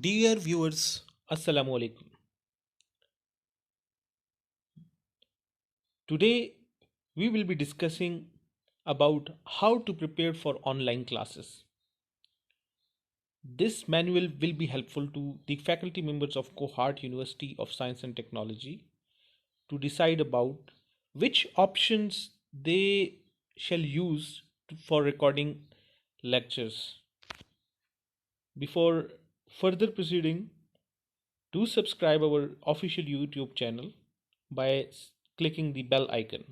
Dear viewers, Assalamu alaikum. Today we will be discussing about how to prepare for online classes. This manual will be helpful to the faculty members of Cohort University of Science and Technology to decide about which options they shall use for recording lectures. Before further proceeding, do subscribe our official YouTube channel by clicking the bell icon.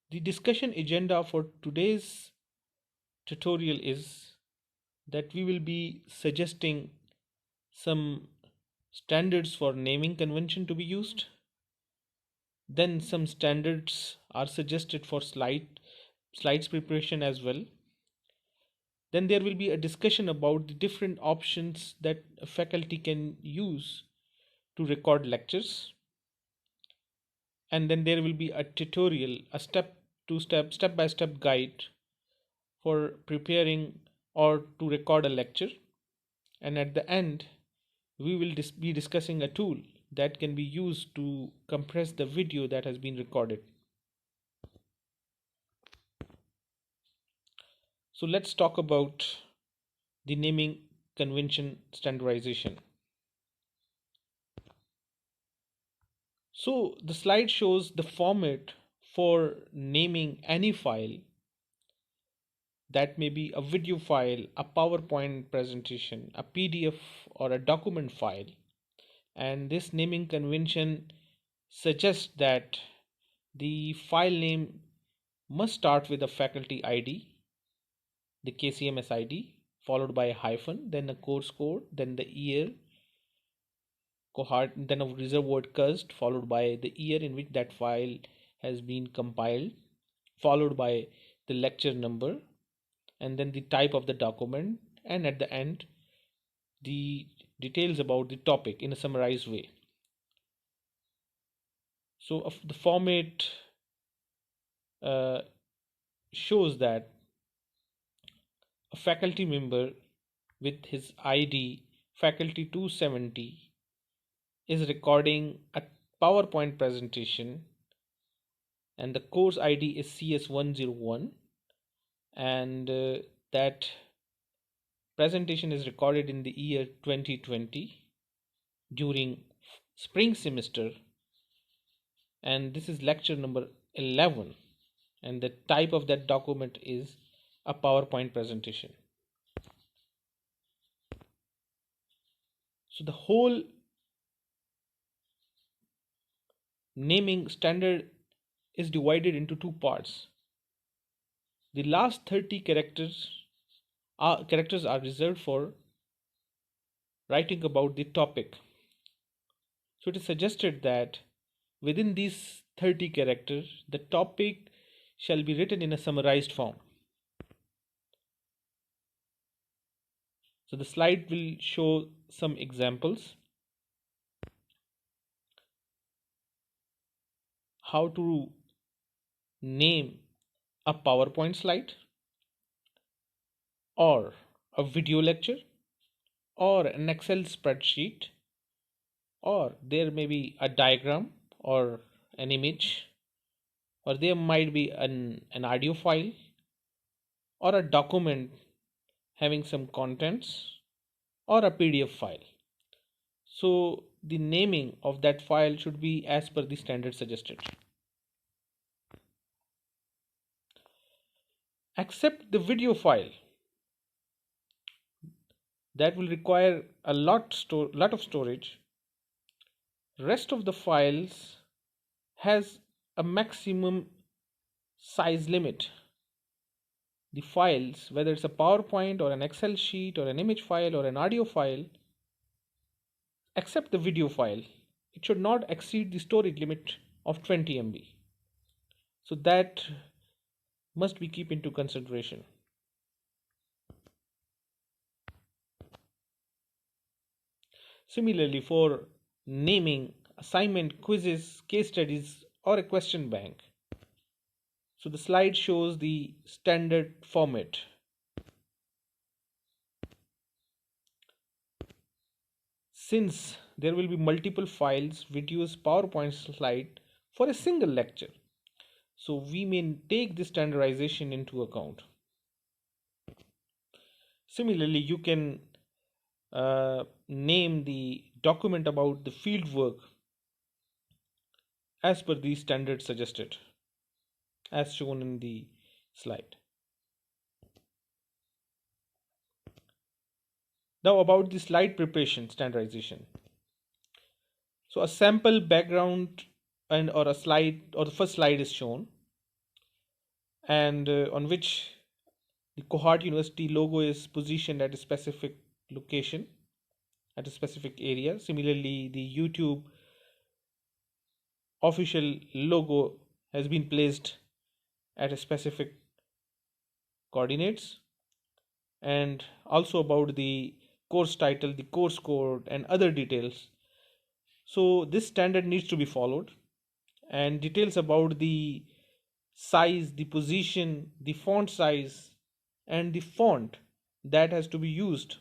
The discussion agenda for today's tutorial is that we will be suggesting some standards for naming convention to be used. Then some standards are suggested for slides preparation as well. Then there will be a discussion about the different options that a faculty can use to record lectures. And then there will be a tutorial, a step by step guide for preparing or to record a lecture. And at the end, we will be discussing a tool that can be used to compress the video that has been recorded. So let's talk about the naming convention standardization. So the slide shows the format for naming any file. That may be a video file, a PowerPoint presentation, a PDF, or a document file. And this naming convention suggests that the file name must start with a faculty ID, the KCMS ID, followed by a hyphen, then a course code, then the year, cohort, then a reserved word KUST, followed by the year in which that file has been compiled, followed by the lecture number, and then the type of the document, and at the end, the details about the topic in a summarized way. So, of the format uh, shows that a faculty member with his ID faculty 270 is recording a PowerPoint presentation, and the course ID is CS101, and that presentation is recorded in the year 2020 during spring semester, and this is lecture number 11, and the type of that document is a PowerPoint presentation. So the whole naming standard is divided into two parts. The last 30 characters are reserved for writing about the topic. So it is suggested that within these 30 characters, the topic shall be written in a summarized form. So the slide will show some examples. How to name a PowerPoint slide, or a video lecture, or an Excel spreadsheet, or there may be a diagram or an image, or there might be an audio file, or a document having some contents, or a PDF file. So the naming of that file should be as per the standard suggested. Except the video file, that will require a lot of storage. Rest of the files has a maximum size limit. The files, whether it's a PowerPoint or an Excel sheet or an image file or an audio file, except the video file, it should not exceed the storage limit of 20 MB. So that must be keep into consideration. Similarly, for naming assignment, quizzes, case studies, or a question bank, So the slide shows the standard format. Since there will be multiple files, videos, PowerPoint slide for a single lecture, so we may take this standardization into account. Similarly, you can name the document about the field work as per the standard suggested, as shown in the slide. Now about the slide preparation standardization. So a sample background and or a slide or the first slide is shown, and on which the Cohort University logo is positioned at a specific location, at a specific area. Similarly, the YouTube official logo has been placed at a specific coordinates, and also about the course title, the course code, and other details. So this standard needs to be followed, and details about the size, the position, the font size, and the font that has to be used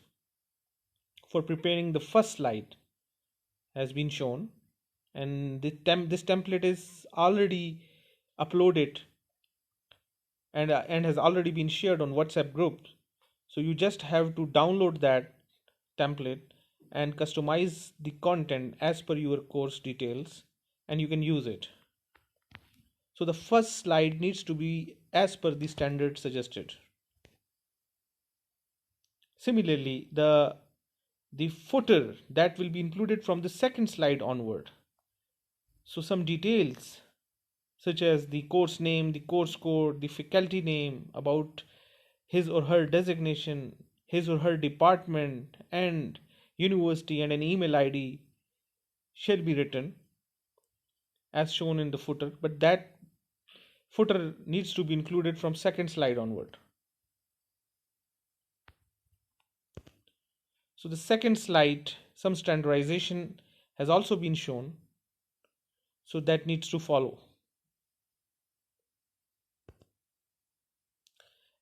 for preparing the first slide has been shown, and this template is already uploaded and has already been shared on WhatsApp groups. So you just have to download that template and customize the content as per your course details, and you can use it. So the first slide needs to be as per the standard suggested. Similarly, the footer that will be included from the second slide onward. So some details such as the course name, the course code, the faculty name, about his or her designation, his or her department and university, and an email ID shall be written as shown in the footer, but that footer needs to be included from second slide onward. So the second slide, some standardization has also been shown, so that needs to follow.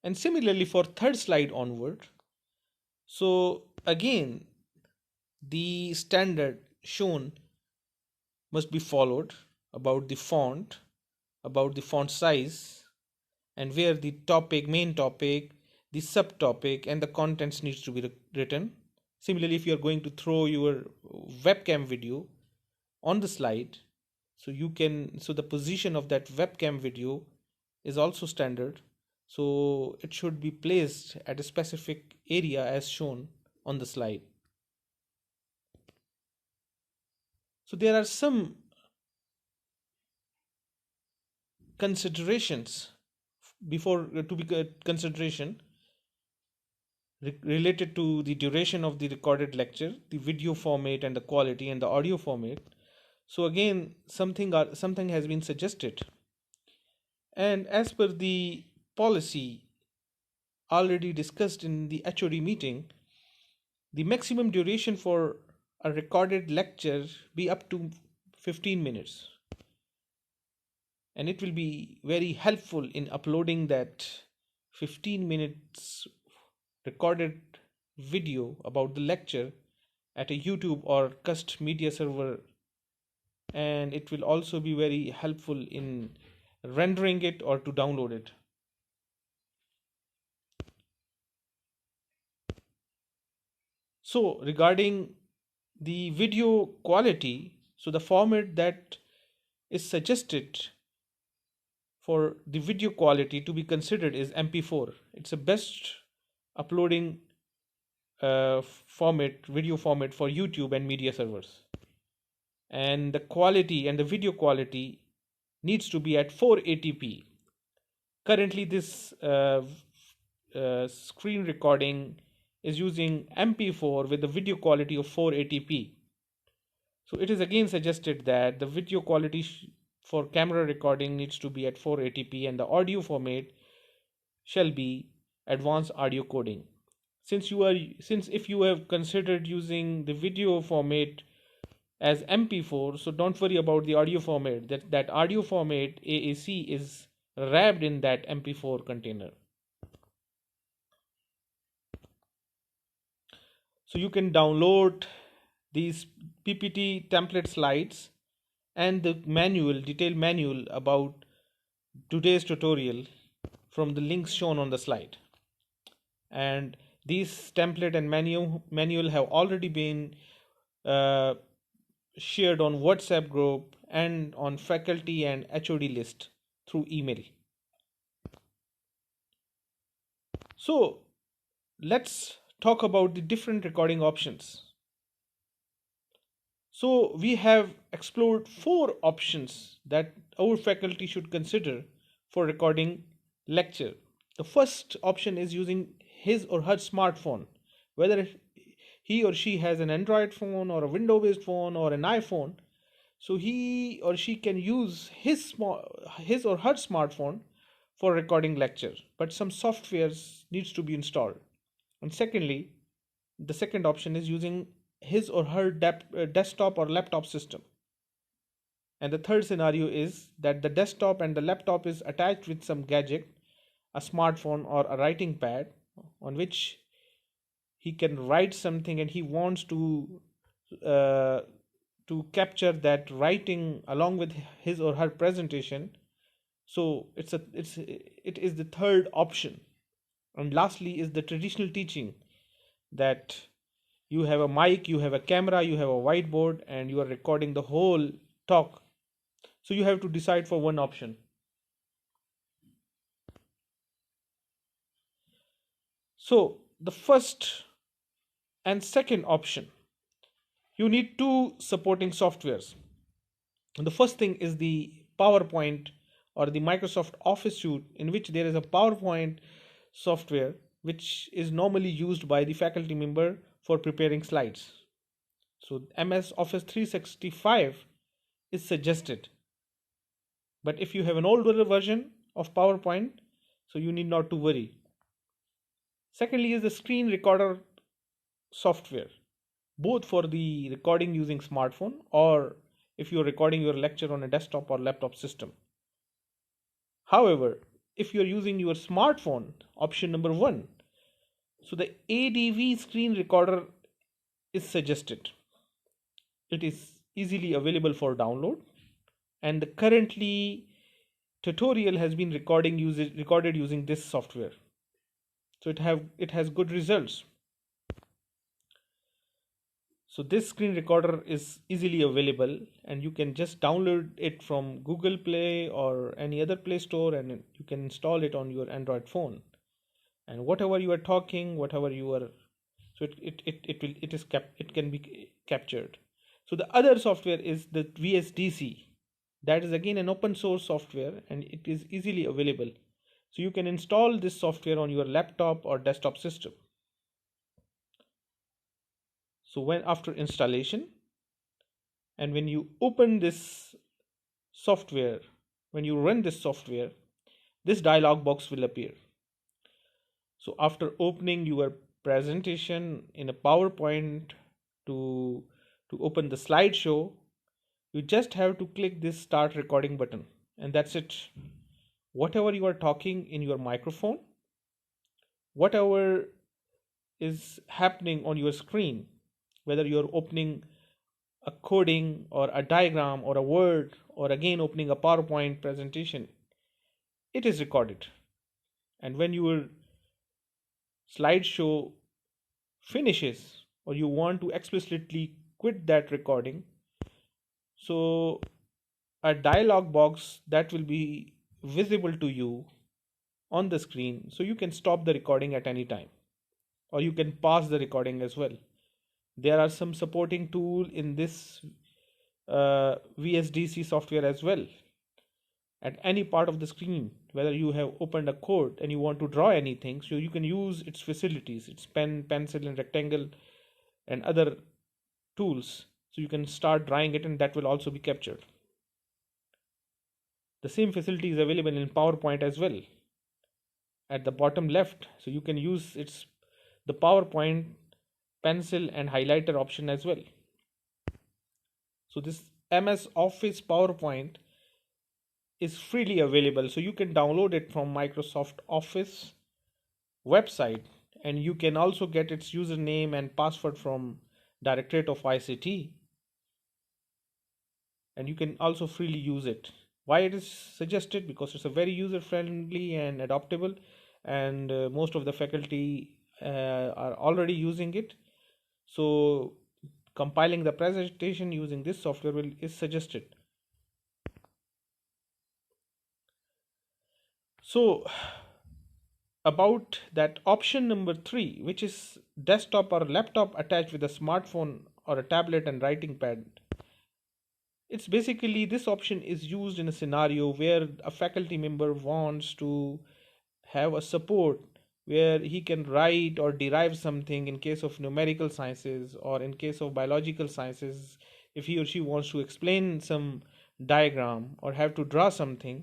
And similarly for third slide onward, so again the standard shown must be followed about the font, about the font size, and where the topic, main topic, the subtopic, and the contents needs to be written. Similarly, if you are going to throw your webcam video on the slide, so the position of that webcam video is also standard. So it should be placed at a specific area as shown on the slide. So there are some considerations before to be consideration related to the duration of the recorded lecture, the video format and the quality, and the audio format. So again, something has been suggested, and as per the policy already discussed in the HOD meeting, the maximum duration for a recorded lecture be up to 15 minutes, and it will be very helpful in uploading that 15 minutes recorded video about the lecture at a YouTube or KUST media server, and it will also be very helpful in rendering it or to download it. So regarding the video quality, so the format that is suggested for the video quality to be considered is MP4. It's the best uploading video format for YouTube and media servers. And the quality and the video quality needs to be at 480p. Currently, this screen recording is using MP4 with the video quality of 480p. So it is again suggested that the video quality for camera recording needs to be at 480p, and the audio format shall be advanced audio coding. Since if you have considered using the video format as MP4, so don't worry about the audio format. That audio format AAC is wrapped in that MP4 container. So you can download these PPT template slides and the detailed manual about today's tutorial from the links shown on the slide. And these template and manual have already been uh, shared on WhatsApp group and on faculty and HOD list through email. So let's talk about the different recording options. So we have explored 4 options that our faculty should consider for recording lecture. The first option is using his or her smartphone, whether he or she has an Android phone or a Windows-based phone or an iPhone. So he or she can use his or her smartphone for recording lecture, but some softwares needs to be installed. And secondly, the second option is using his or her desktop or laptop system. And the third scenario is that the desktop and the laptop is attached with some gadget, a smartphone or a writing pad on which he can write something and he wants uh, to capture that writing along with his or her presentation. So it is the third option. And lastly is the traditional teaching, that you have a mic, you have a camera, you have a whiteboard, and you are recording the whole talk. So you have to decide for one option. So the first and second option, you need two supporting softwares. And the first thing is the PowerPoint or the Microsoft Office suite, in which there is a PowerPoint software which is normally used by the faculty member for preparing slides. So MS Office 365 is suggested. But if you have an older version of PowerPoint, so you need not to worry. Secondly is the screen recorder software, both for the recording using smartphone or if you're recording your lecture on a desktop or laptop system. However, if you're using your smartphone, option number 1, so the ADV screen recorder is suggested. It is easily available for download, and the currently tutorial has been recorded using this software. So it has good results. So this screen recorder is easily available and you can just download it from Google Play or any other Play Store, and you can install it on your Android phone. And whatever you are talking, whatever you are, so it can be captured. So the other software is the VSDC. That is again an open source software and it is easily available. So you can install this software on your laptop or desktop system. So when after installation and when you open this software, when you run this software, this dialog box will appear. So after opening your presentation in a PowerPoint to open the slideshow, you just have to click this start recording button and that's it. Whatever you are talking in your microphone, whatever is happening on your screen, whether you're opening a coding or a diagram or a word or again opening a PowerPoint presentation, it is recorded. And when your slideshow finishes or you want to explicitly quit that recording, so a dialog box that will be visible to you on the screen, so you can stop the recording at any time or you can pause the recording as well. There are some supporting tool in this VSDC software as well. At any part of the screen, whether you have opened a code and you want to draw anything, so you can use its facilities, its pen, pencil and rectangle and other tools, so you can start drawing it and that will also be captured. The same facility is available in PowerPoint as well at the bottom left, so you can use the PowerPoint pencil and highlighter option as well. So this MS Office PowerPoint is freely available. So you can download it from Microsoft Office website, and you can also get its username and password from Directorate of ICT, and you can also freely use it. Why it is suggested? Because it's a very user friendly and adaptable, and most of the faculty are already using it. So compiling the presentation using this software is suggested. So about that option number 3, which is desktop or laptop attached with a smartphone or a tablet and writing pad. It's basically, this option is used in a scenario where a faculty member wants to have a support where he can write or derive something in case of numerical sciences, or in case of biological sciences, if he or she wants to explain some diagram or have to draw something.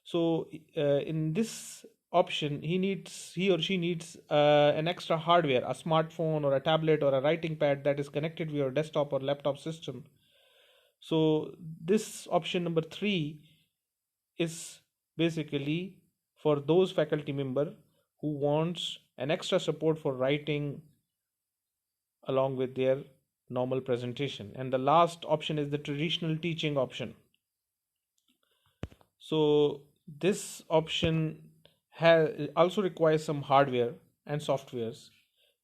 So in this option, he or she needs an extra hardware, a smartphone or a tablet or a writing pad that is connected with your desktop or laptop system. So this option number 3 is basically for those faculty member who wants an extra support for writing along with their normal presentation. And the last option is the traditional teaching option. So this option also requires some hardware and softwares.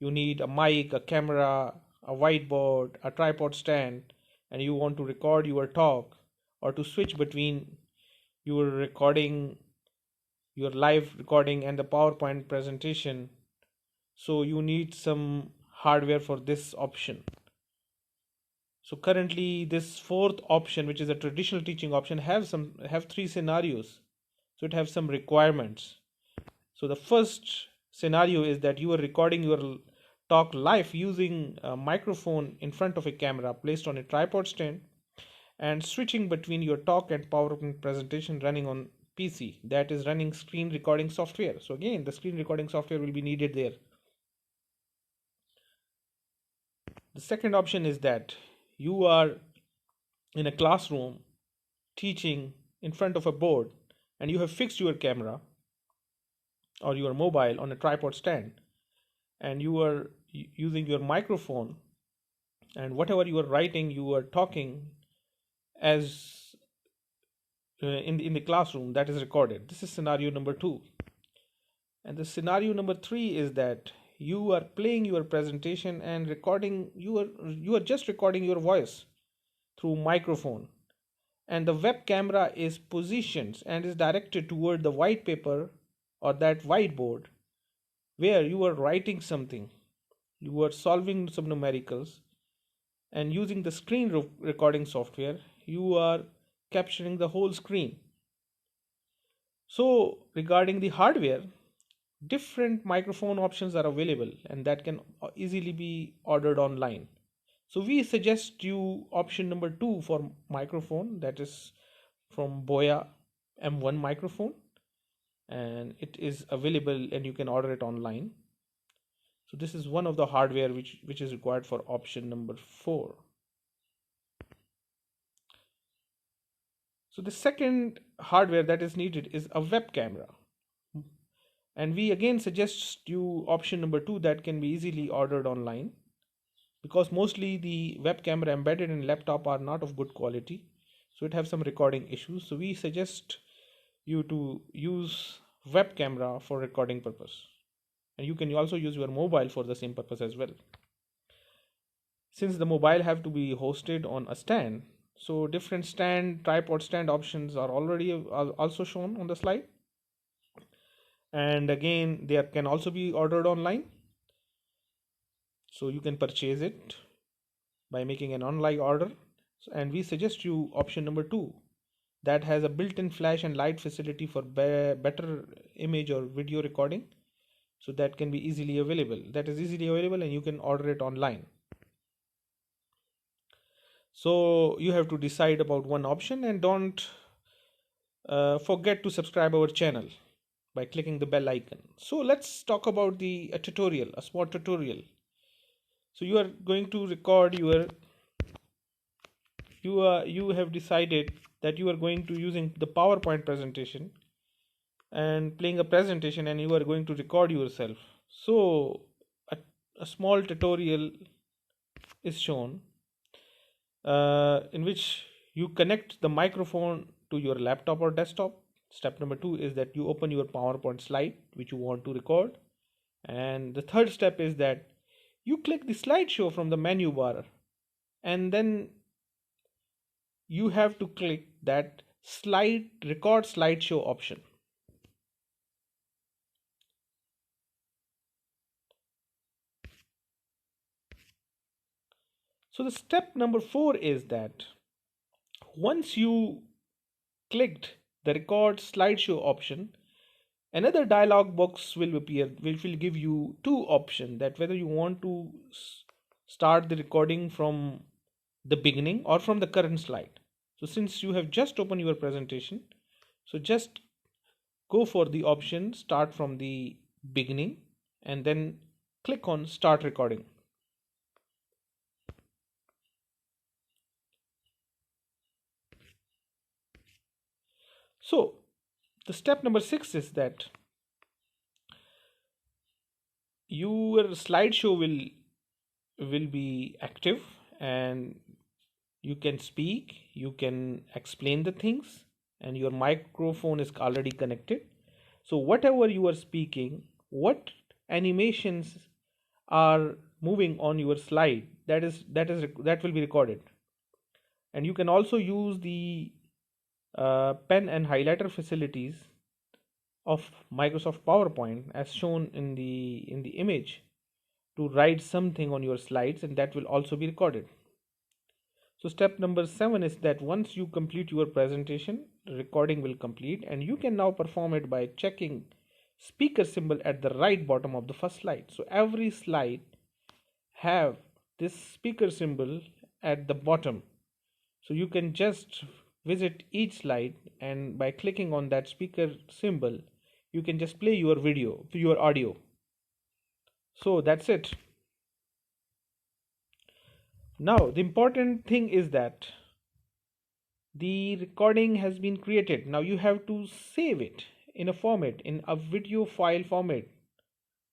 You need a mic, a camera, a whiteboard, a tripod stand, and you want to record your talk or to switch between your recording, your live recording, and the PowerPoint presentation. So you need some hardware for this option. So currently this fourth option, which is a traditional teaching option, have 3 scenarios. So it has some requirements. So the first scenario is that you are recording your talk live using a microphone in front of a camera placed on a tripod stand, and switching between your talk and PowerPoint presentation running on PC, that is running screen recording software. So again, the screen recording software will be needed there. The second option is that you are in a classroom teaching in front of a board, and you have fixed your camera or your mobile on a tripod stand, and you are using your microphone, and whatever you are writing, you are talking as in the classroom, that is recorded. This is scenario number 2. And the scenario number 3 is that you are playing your presentation and recording, you are just recording your voice through microphone, and the web camera is positioned and is directed toward the white paper or that whiteboard where you are writing something, you are solving some numericals, and using the screen recording software, you are capturing the whole screen. So regarding the hardware, different microphone options are available, and that can easily be ordered online. So we suggest you option number 2 for microphone, that is from Boya M1 microphone, and it is available and you can order it online. So this is one of the hardware which is required for option number 4. So the second hardware that is needed is a web camera, and we again suggest you option number 2 that can be easily ordered online, because mostly the web camera embedded in laptop are not of good quality, so it have some recording issues. So we suggest you to use web camera for recording purpose, and you can also use your mobile for the same purpose as well. Since the mobile have to be hosted on a stand, so different tripod stand options are already also shown on the slide, and again they can also be ordered online. So you can purchase it by making an online order, and we suggest you option number 2 that has a built-in flash and light facility for better image or video recording. So that can be easily available, and you can order it online. So you have to decide about one option, and don't forget to subscribe our channel by clicking the bell icon. So let's talk about a small tutorial. So you are going to record you have decided that you are going to using the PowerPoint presentation and playing a presentation, and you are going to record yourself. So a small tutorial is shown in which you connect the microphone to your laptop or desktop. Step number 2 is that you open your PowerPoint slide which you want to record. And the third step is that you click the slideshow from the menu bar, and then you have to click that slide record slideshow option. So the step number 4 is that once you clicked the record slideshow option, another dialog box will appear which will give you two options, that whether you want to start the recording from the beginning or from the current slide. So since you have just opened your presentation, so just go for the option start from the beginning and then click on start recording. So the step number 6 is that your slideshow will be active, and you can speak, you can explain the things, and your microphone is already connected. So whatever you are speaking, what animations are moving on your slide, that will be recorded. And you can also use the pen and highlighter facilities of Microsoft PowerPoint as shown in the image to write something on your slides, and that will also be recorded. So step number 7 is that once you complete your presentation, recording will complete, and you can now perform it by checking speaker symbol at the right bottom of the first slide. So every slide have this speaker symbol at the bottom. So you can just visit each slide, and by clicking on that speaker symbol, you can just play your video, your audio. So that's it. Now the important thing is that the recording has been created. Now you have to save it in a format, in a video file format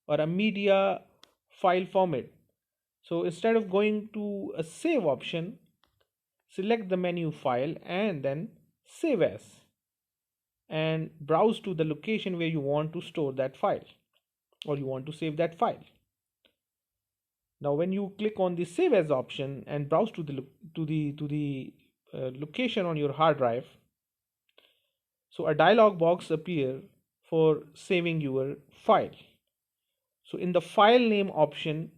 or a media file format. So instead of going to a save option, select the menu file and then save as, and browse to the location where you want to store that file or you want to save that file. Now when you click on the save as option and browse to the location on your hard drive, so a dialog box appear for saving your file. So in the file name option,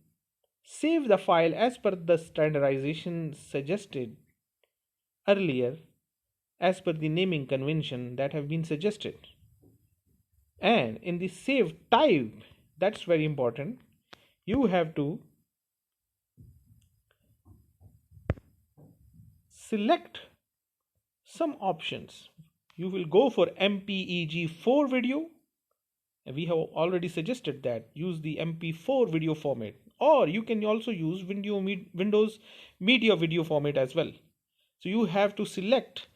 save the file as per the standardization suggested earlier, as per the naming convention that have been suggested. And in the save type, that's very important, you have to select some options. You will go for MPEG-4 video. We have already suggested that use the MP4 video format, or you can also use Windows Media Video format as well. So you have to select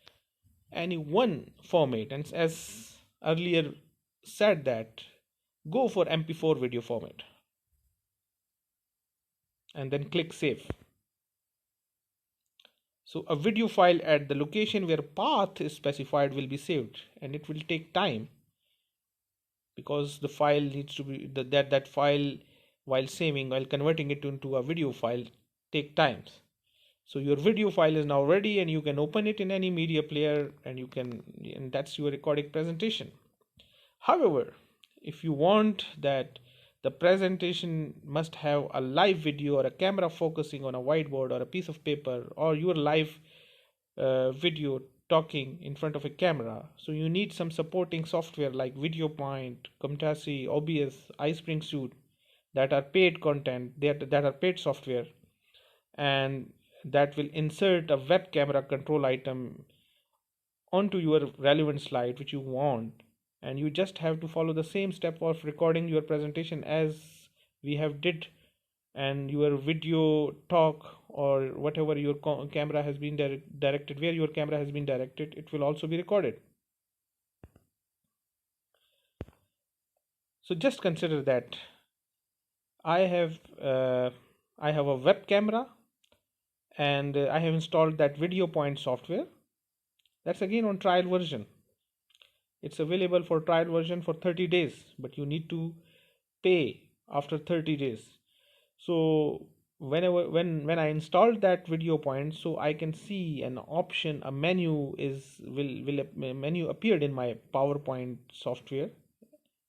any one format, and as earlier said that go for MP4 video format and then click save. So a video file at the location where path is specified will be saved, and it will take time because the file needs to be that file, while saving, while converting it into a video file, take times. So your video file is now ready, and you can open it in any media player, and that's your recorded presentation. However, if you want that the presentation must have a live video or a camera focusing on a whiteboard or a piece of paper, or your live video talking in front of a camera, so you need some supporting software like VideoPoint, Camtasia, OBS, iSpring Suite, that are paid content, that are paid software, and that will insert a web camera control item onto your relevant slide which you want, and you just have to follow the same step of recording your presentation as we have did and your video talk or whatever your camera has been directed, where your camera has been directed, it will also be recorded. So just consider that I have uh, I have a web camera, and I have installed that video point software. That's again on trial version. It's available for trial version for 30 days, but you need to pay after 30 days. So when I installed that video point, so I can see an option, a menu will a menu appeared in my PowerPoint software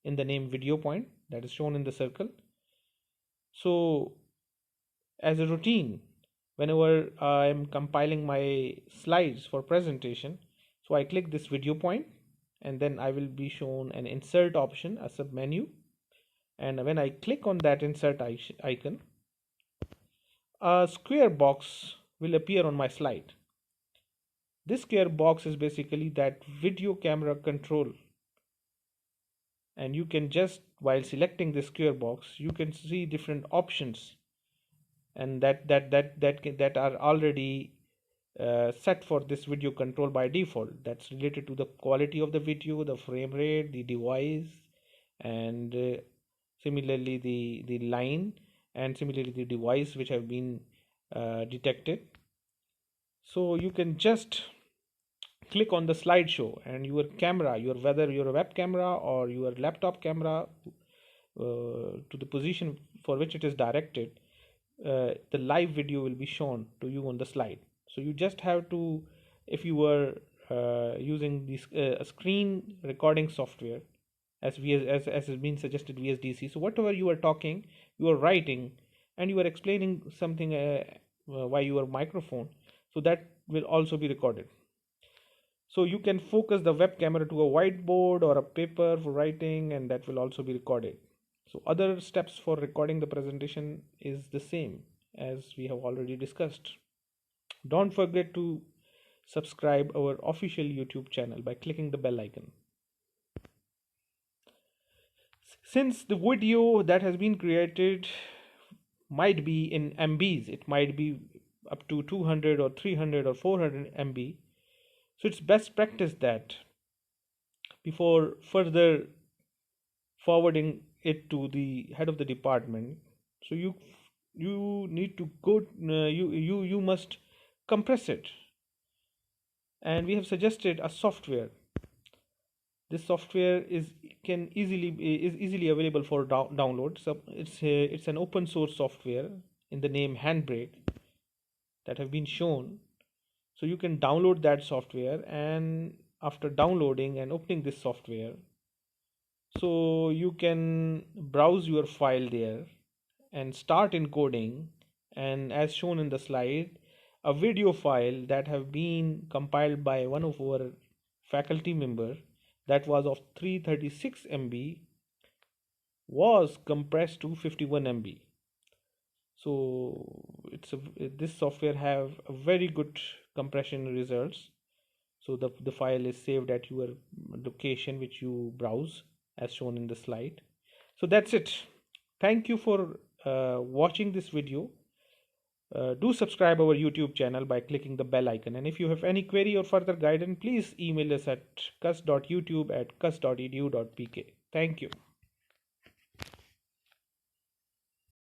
in the name video point, that is shown in the circle. So as a routine, whenever I am compiling my slides for presentation, so I click this video point, and then I will be shown an insert option, a sub menu, and when I click on that insert icon, a square box will appear on my slide. This square box is basically that video camera control, and you can just, while selecting the square box, you can see different options, and that are already set for this video control by default. That's related to the quality of the video, the frame rate, the device, and similarly the line, and similarly the device which have been detected. So you can just click on the slideshow, and your camera, whether your web camera or your laptop camera, to the position for which it is directed, the live video will be shown to you on the slide. So you just have to, if you were using this a screen recording software, as has been suggested, VSDC. So whatever you are talking, you are writing, and you are explaining something by your microphone, so that will also be recorded. So you can focus the web camera to a whiteboard or a paper for writing, and that will also be recorded. So other steps for recording the presentation is the same as we have already discussed. Don't forget to subscribe our official YouTube channel by clicking the bell icon. Since the video that has been created might be in MBs, it might be up to 200 or 300 or 400 MB. So it's best practice that before further forwarding it to the head of the department, so you need to go, you must compress it, and we have suggested a software. This software is easily available for download. So it's an open source software in the name Handbrake that have been shown. So you can download that software, and after downloading and opening this software, so you can browse your file there and start encoding, and as shown in the slide, a video file that have been compiled by one of our faculty member, that was of 336 MB, was compressed to 51 MB. So this software have a very good compression results. So the file is saved at your location which you browse, as shown in the slide. So that's it. Thank you for watching this video. Do subscribe our YouTube channel by clicking the bell icon, and if you have any query or further guidance, please email us at kust.youtube@kust.edu.pk. Thank you.